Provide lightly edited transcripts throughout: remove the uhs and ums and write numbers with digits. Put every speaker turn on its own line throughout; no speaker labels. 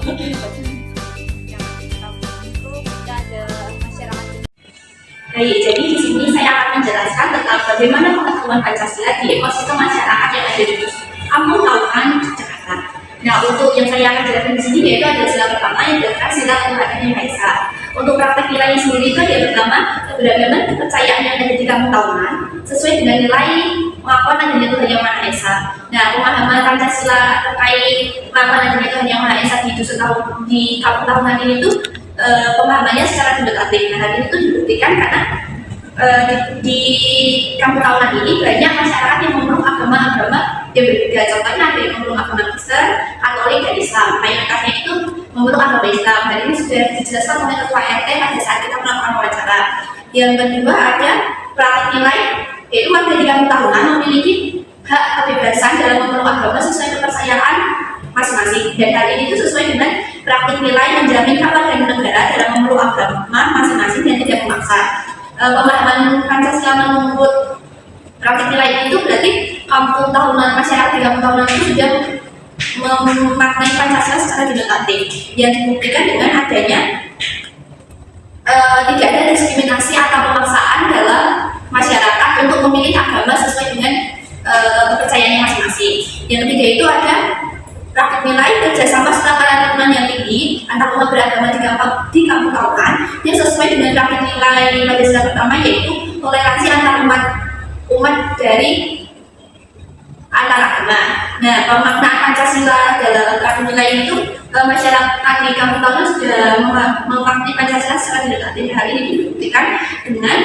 Baik, jadi di sini saya akan menjelaskan tentang bagaimana pengetahuan Pancasila di ekosistem masyarakat yang ada di Kampung Taunan, Jakarta. Nah, untuk yang saya akan jelaskan di sini yaitu ada sila pertama yang adalah sila Tuhan Yang Maha Esa. Untuk praktek nilainya sendiri itu yang pertama, keberagaman kepercayaan yang ada di Kampung Taunan sesuai dengan nilai pengakuan adanya Tuhan Yang Maha Esa. Nah, pemahaman Pancasila terkait pengakuan adanya Tuhan Yang Maha Esa di Kampung Taunan ini tuh pemahamannya secara denotatif. Nah, hal ini tuh dibuktikan karena di Kampung Taunan ini banyak masyarakat yang memeluk agama-agama yang berbeda. Contohnya ada yang memeluk agama Kristen, Katolik, dan Islam. Mayoritasnya itu memeluk agama Islam. Hal ini sudah dijelaskan oleh Ketua RT pada saat kita melakukan wawancara. Yang kedua ada praktik nilai, yaitu warga di Kampung Taunan memiliki hak kebebasan dalam memeluk agama sesuai kepercayaan masing-masing. Dan hal ini itu sesuai dengan praktik nilai menjamin hak warga negara dalam memeluk agama masing-masing dan tidak memaksa. Pemahaman Pancasila menurut praktik nilai itu berarti Kampung Taunan, masyarakat di Kampung Taunan itu sudah memaknai Pancasila secara denotatif yang dibuktikan dengan adanya tidak ada diskriminasi atau pemaksaan dalam masyarakat untuk memilih agama sesuai dengan kepercayaannya masing-masing. Yang ketiga itu ada praktik nilai kerjasama serta kerukunan yang tinggi antar umat beragama di Kampung Taunan yang sesuai dengan praktik nilai Pancasila pertama, yaitu toleransi antar umat dari antar agama. Nah, pemaknaan Pancasila dalam praktik nilai itu masyarakat di Kampung Taunan sudah memaknai Pancasila secara denotatif. Hal ini dibuktikan dengan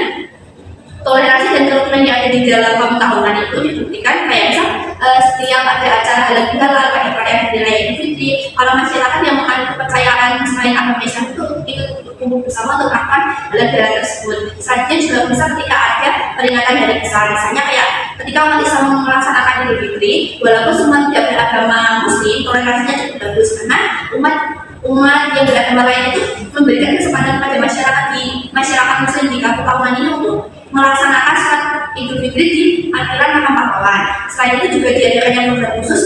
toleransi dan kerukunan yang ada di dalam Kampung Taunan itu dibuktikan kayak misal setiap ada acara halal bihalal, pada perayaan hari raya Idul Fitri, para masyarakat yang menganut kepercayaan selain agama Islam itu ikut kumpul bersama untuk melakukan halal bihalal tersebut. Selanjutnya juga bisa ketika ada peringatan hari besar, misalnya kayak ketika umat Islam melaksanakan Idul Fitri, walaupun semua tidak beragama Muslim, toleransinya cukup bagus karena umat yang beragama lain itu memberikan kesempatan pada masyarakat Muslim di Kampung Taunan ini untuk melaksanakan sholat Idul Fitri di akhiran makam pahlawan. Selain itu juga diadakannya program khusus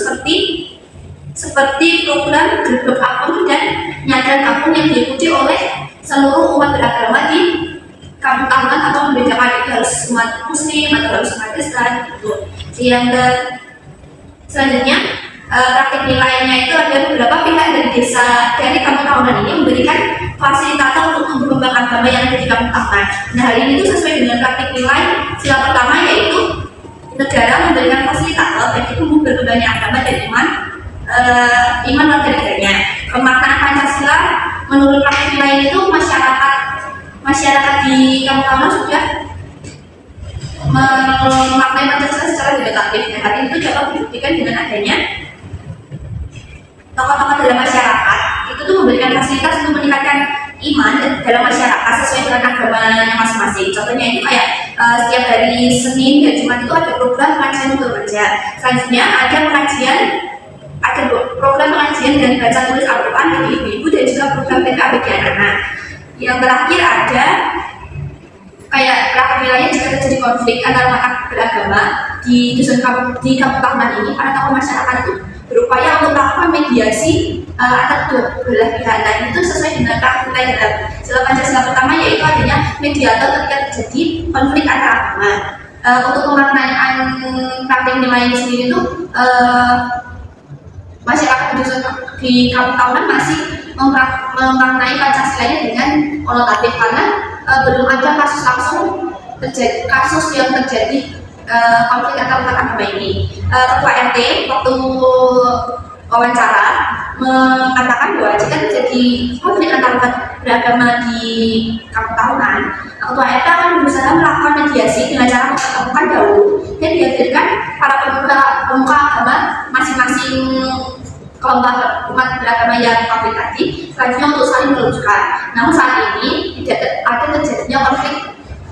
seperti program gerbek apung dan nyadran apung yang diikuti oleh seluruh umat beragama di Kampung Taunan atau membedakan itu harus umat Muslim atau harus umat Kristen gitu. Yang selanjutnya praktik nilainya itu ada beberapa pihak dari Kampung Taunan ini memberikan fasilitator untuk mengembangkan agama yang ada di Kampung Taunan. Nah, hal ini itu sesuai dengan praktik nilai sila pertama, yaitu negara memberikan fasilitator bagi tumbuh berkembangnya agama dan iman warga negaranya. Pemaknaan Pancasila menurut praktik nilai itu masyarakat di Kampung Taunan sudah memaknai Pancasila secara denotatif. Nah, hal ini itu dapat dibuktikan dengan adanya tokoh-tokoh dalam masyarakat itu tuh memberikan fasilitas untuk meningkatkan iman dalam masyarakat sesuai dengan agamanya masing-masing. Contohnya itu kayak setiap hari Senin dan Jumat itu ada program pengajian untuk remaja. Selanjutnya ada program pengajian dan baca tulis Al-Quran bagi ibu-ibu dan juga program TK bagi anak-anak. Yang terakhir ada kayak praktik nilainya jika terjadi konflik antara umat beragama di Kampung Taunan ini, para tokoh masyarakat itu berupaya untuk melakukan mediasi antar kedua belah pihak. Nah, itu sesuai dengan praktik nilai dalam sila Pancasila pertama, yaitu adanya mediator ketika terjadi konflik antar agama. Untuk pemaknaan praktik nilai ini sendiri itu masyarakat di Kampung Taunan masih memaknai Pancasila dengan konotatif karena belum ada kasus yang terjadi konflik antar umat agama ini. Ketua RT waktu wawancara mengatakan bahwa jika terjadi konflik antar umat beragama di Kampung Taunan, Ketua RT akan berusaha melakukan mediasi dengan cara mempertemukan dahulu dan dihadirkan para pemuka agama masing-masing kelompok umat beragama yang konflik tadi, selanjutnya untuk saling meluruskan. Namun saat ini tidak ada terjadinya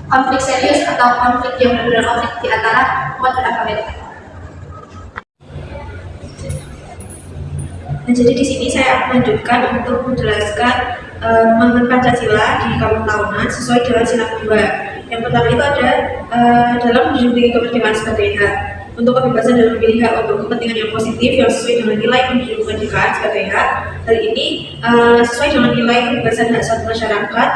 konflik serius atau konflik yang benar-benar konflik di antara umat beragama itu. Nah, jadi di sini saya akan lanjutkan untuk menjelaskan pemahaman Pancasila di Kampung Taunan sesuai dengan sila kedua. Yang pertama itu ada dalam menjunjung kemerdekaan sebagai hak.
untuk kebebasan dalam memilih hak untuk kepentingan yang positif yang sesuai dengan nilai yang diumumkan sebagai hak. Hal ini sesuai dengan nilai kebebasan hak suatu masyarakat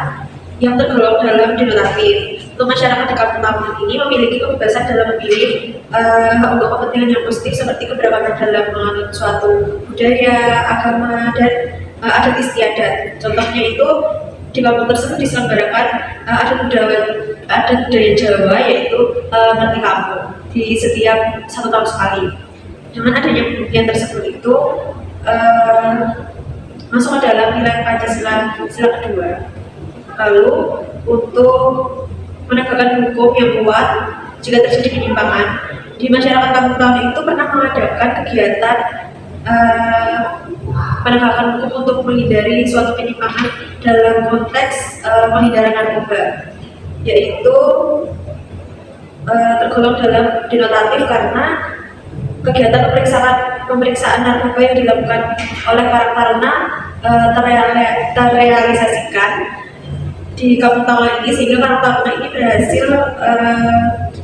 yang tergolong dalam denotatif. Untuk masyarakat di kampung tahunan ini memiliki kebebasan dalam memilih hak untuk kepentingan yang positif seperti keberagaman dalam menganut suatu budaya, agama, dan adat istiadat. Contohnya itu di kampung tersebut diselenggarakan adat budaya Jawa, yaitu ngerti kampung di setiap 1 tahun sekali. Dengan adanya pembuktian tersebut itu masuk ke dalam nilai Pancasila sila kedua. Lalu untuk menegakkan hukum yang kuat jika terjadi penyimpangan, di masyarakat kampung tahunan itu pernah mengadakan kegiatan penegakan hukum untuk menghindari suatu penyimpangan dalam konteks penghindaran narkoba, yaitu tergolong dalam denotatif karena kegiatan pemeriksaan narkoba yang dilakukan oleh para taruna terrealisasikan di kampung tahunan ini, sehingga kampung tahunan ini berhasil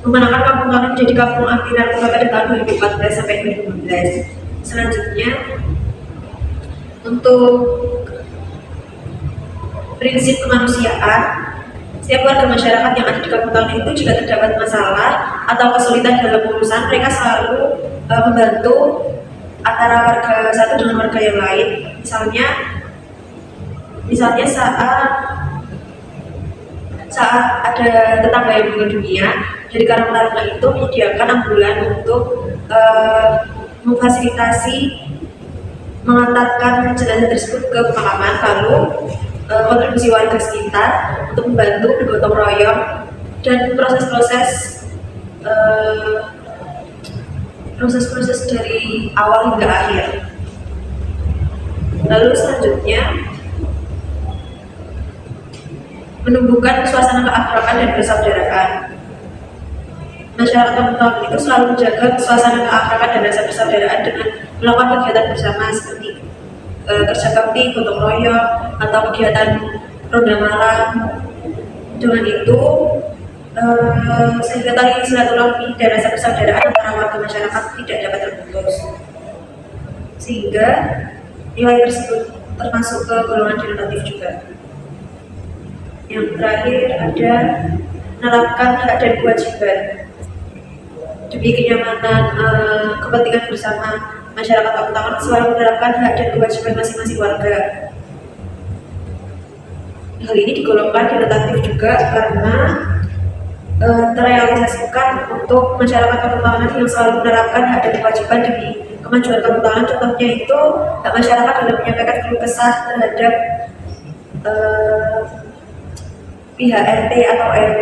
memenangkan kampung tahunan menjadi kampung anti narkoba pada tahun 2014 sampai 2015. Selanjutnya, untuk prinsip kemanusiaan, setiap warga masyarakat yang ada di kampung tahunan itu jika terdapat masalah atau kesulitan dalam urusan, mereka selalu membantu antara warga satu dengan warga yang lain. Misalnya saat ada tetangga yang meninggal dunia, dari Karang Taruna itu menyediakan ambulan untuk memfasilitasi mengantarkan jenazah tersebut ke pemakaman. Lalu kontribusi warga sekitar untuk membantu bergotong royong dan proses dari awal hingga akhir. Lalu selanjutnya, menumbuhkan suasana keakraban dan persaudaraan. Masyarakat kampung tahunan itu selalu menjaga suasana keakraban dan rasa persaudaraan dengan melakukan kegiatan bersama seperti kerja bakti, gotong royong, atau kegiatan ronda malam. Dengan itu, sehingga tali silaturahmi dan rasa persaudaraan antara warga masyarakat tidak dapat terputus. Sehingga nilai tersebut termasuk ke golongan denotatif juga. Yang terakhir ada menerapkan hak dan kewajiban demi kenyamanan kepentingan bersama masyarakat kampung tahunan, selalu menerapkan hak dan kewajiban masing-masing warga. Hal ini digolongkan denotatif juga karena terrealisasikan untuk masyarakat kampung tahunan yang selalu menerapkan hak dan kewajiban demi kemajuan kampung tahunan. Contohnya itu hak masyarakat dalam menyampaikan keluh kesah terhadap pihak RT atau RW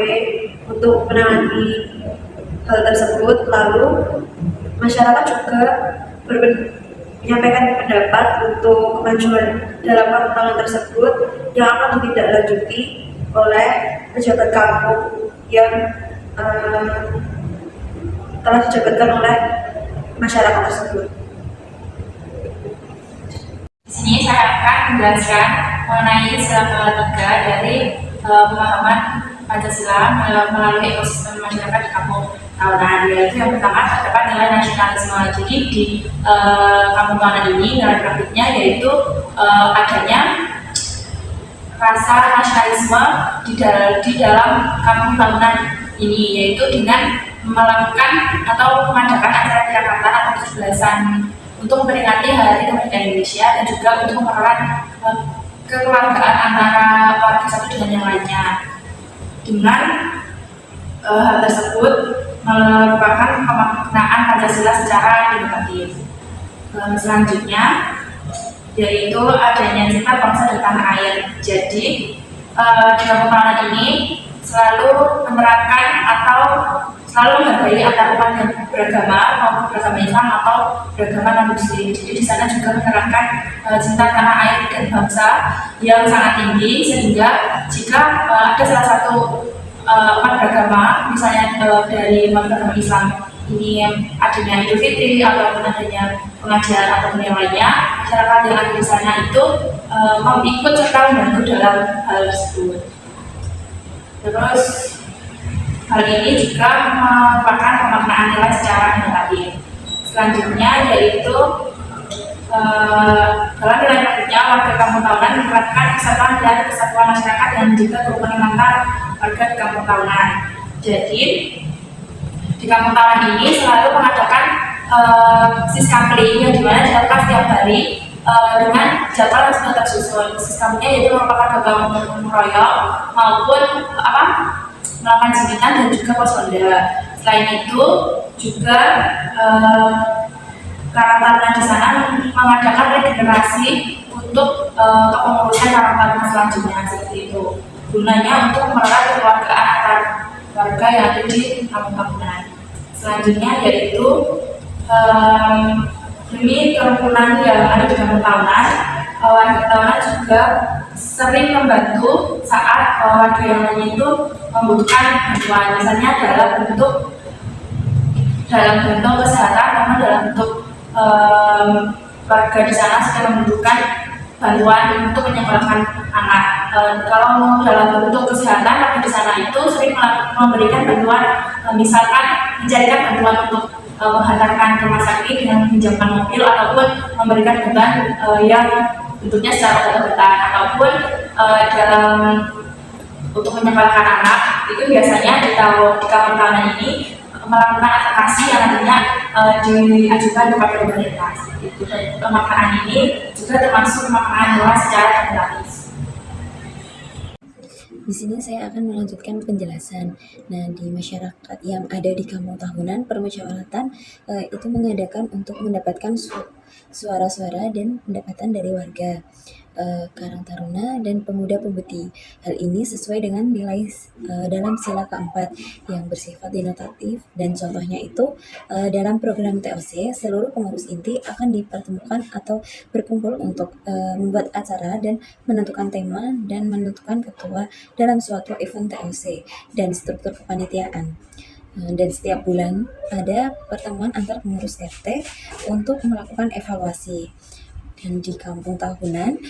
untuk menangani hal tersebut. Lalu masyarakat juga menyampaikan pendapat untuk kemajuan dalam kampung tahunan tersebut yang akan ditindaklanjuti oleh pejabat kampung yang telah dijabatkan oleh masyarakat tersebut.
Di sini saya akan menjelaskan mengenai istilah ketiga dari pemahaman Pancasila melalui ekosistem masyarakat di kampung tahunan, yaitu yang pertama terdapat nilai nasionalisme. Jadi di kampung tahunan ini nilai praktiknya yaitu adanya rasa nasionalisme di dalam kampung tahunan ini, yaitu dengan melakukan atau mengadakan acara tirakatan atau 17-an untuk memperingati Hari Kemerdekaan Indonesia dan juga untuk mempererat kekeluargaan antara warga satu dengan yang lainnya. Dengan hal tersebut merupakan pemaknaan Pancasila secara denotatif. Selanjutnya yaitu adanya cinta bangsa dan tanah air. Jadi di kampung tahunan ini selalu menerapkan atau selalu menghargai antarumat yang beragama maupun beragama Islam atau beragama non-Muslim. Jadi di sana juga menerapkan cinta tanah air dan bangsa yang sangat tinggi, sehingga jika ada salah satu umat beragama, misalnya dari umat beragama Islam ini adanya Idul Fitri ataupun adanya pengajian ataupun yang lainnya, masyarakat yang ada di sana itu mau ikut serta membantu dalam hal tersebut. Terus hal ini juga merupakan pemaknaan nilai secara denotatif. Selanjutnya yaitu dalam nilai praktiknya warga kampung tahunan menerapkan persatuan dan kesatuan masyarakat dan juga kerukunan antar warga di kampung tahunan. Jadi di kampung tahunan ini selalu mengadakan siskambling yang dimana dilakukan setiap hari dengan jadwal yang sudah tersusun. Siskamblingnya yaitu merupakan gotong royong maupun melakukan jiminan dan juga posonda. Selain itu juga Karang Taruna di sana mengadakan regenerasi untuk kepengurusan Karang Taruna selanjutnya seperti itu. Gunanya untuk memerangi kekeluargaan antar warga yang ada di kampung tahunan. Selanjutnya yaitu demi kerukunan yang ada di kampung tahunan, warga tahunan juga sering membantu saat warga yang lainnya itu membutuhkan bantuan, misalnya dalam bentuk kesehatan, karena dalam bentuk warga di sana sedang membutuhkan bantuan untuk menyekolahkan anak. Kalau dalam bentuk kesehatan, warga di sana itu sering memberikan bantuan, misalkan mencarikan bantuan untuk menghantarkan ke rumah sakit dengan meminjamkan mobil ataupun memberikan beban yang bentuknya secara obat-obatan, ataupun dalam untuk menyekolahkan anak itu biasanya di kampung tahunan ini melakukan advokasi yang nantinya diajukan kepada pemerintah. Itu pemaknaan ini juga termasuk pemaknaan hewan secara demokratis.
Di sini saya akan melanjutkan penjelasan. Nah, di masyarakat yang ada di kampung tahunan, permusyawaratan itu mengadakan untuk mendapatkan suara-suara dan pendapatan dari warga, Karang Taruna dan pemuda-pemudi. Hal ini sesuai dengan nilai dalam sila keempat yang bersifat denotatif, dan contohnya itu dalam program TOC seluruh pengurus inti akan dipertemukan atau berkumpul untuk membuat acara dan menentukan tema dan menentukan ketua dalam suatu event TOC dan struktur kepanitiaan. Dan setiap bulan ada pertemuan antar pengurus RT untuk melakukan evaluasi. Dan di kampung tahunan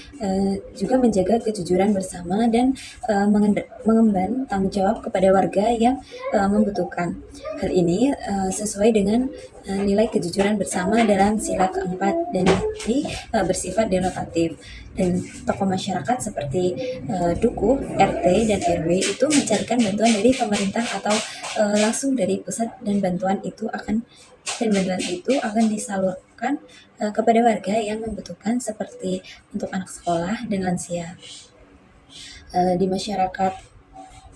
juga menjaga kejujuran bersama dan mengemban tanggung jawab kepada warga yang membutuhkan. Hal ini sesuai dengan nilai kejujuran bersama dalam sila keempat, dan ini bersifat denotatif. Dan tokoh masyarakat seperti dukuh, RT, dan RW itu mencarikan bantuan dari pemerintah atau langsung dari pusat, dan bantuan itu akan disalurkan kepada warga yang membutuhkan seperti untuk anak sekolah dan lansia. Di masyarakat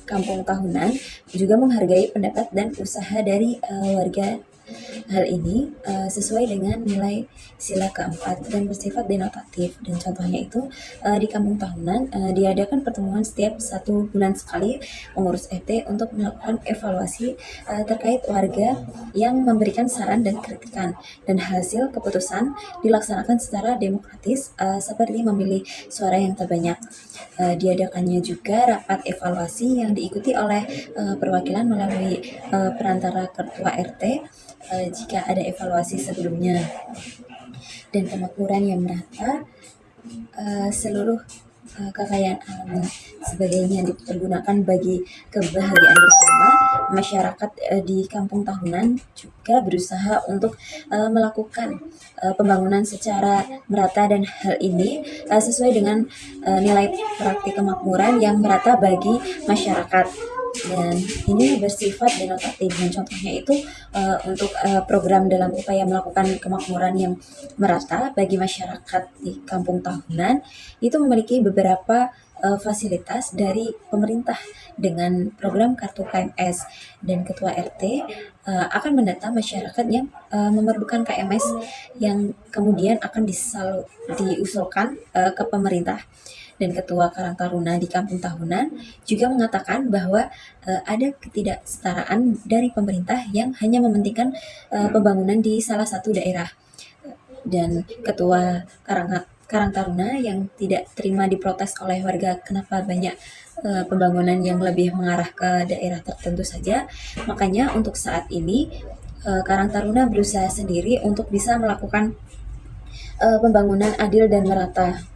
kampung tahunan juga menghargai pendapat dan usaha dari warga. Hal ini sesuai dengan nilai sila keempat dan bersifat denotatif, dan contohnya itu di kampung tahunan diadakan pertemuan setiap 1 bulan sekali pengurus RT untuk melakukan evaluasi terkait warga yang memberikan saran dan kritikan, dan hasil keputusan dilaksanakan secara demokratis seperti memilih suara yang terbanyak. Diadakannya juga rapat evaluasi yang diikuti oleh perwakilan melalui perantara ketua RT jika ada evaluasi sebelumnya. Dan pemakmuran yang merata, seluruh kekayaan alam dan sebagainya dipergunakan bagi kebahagiaan bersama. Masyarakat di kampung tahunan juga berusaha untuk melakukan pembangunan secara merata, dan hal ini sesuai dengan nilai praktik kemakmuran yang merata bagi masyarakat. Dan ini bersifat denotatif, dan contohnya itu untuk program dalam upaya melakukan kemakmuran yang merata bagi masyarakat di kampung tahunan itu memiliki beberapa fasilitas dari pemerintah dengan program kartu KMS, dan ketua RT akan mendata masyarakat yang memerlukan KMS yang kemudian akan diusulkan ke pemerintah. Dan ketua Karang Taruna di kampung tahunan juga mengatakan bahwa ada ketidaksetaraan dari pemerintah yang hanya mementingkan pembangunan di salah satu daerah. Dan ketua Karang Taruna yang tidak terima diprotes oleh warga kenapa banyak pembangunan yang lebih mengarah ke daerah tertentu saja. Makanya untuk saat ini Karang Taruna berusaha sendiri untuk bisa melakukan pembangunan adil dan merata.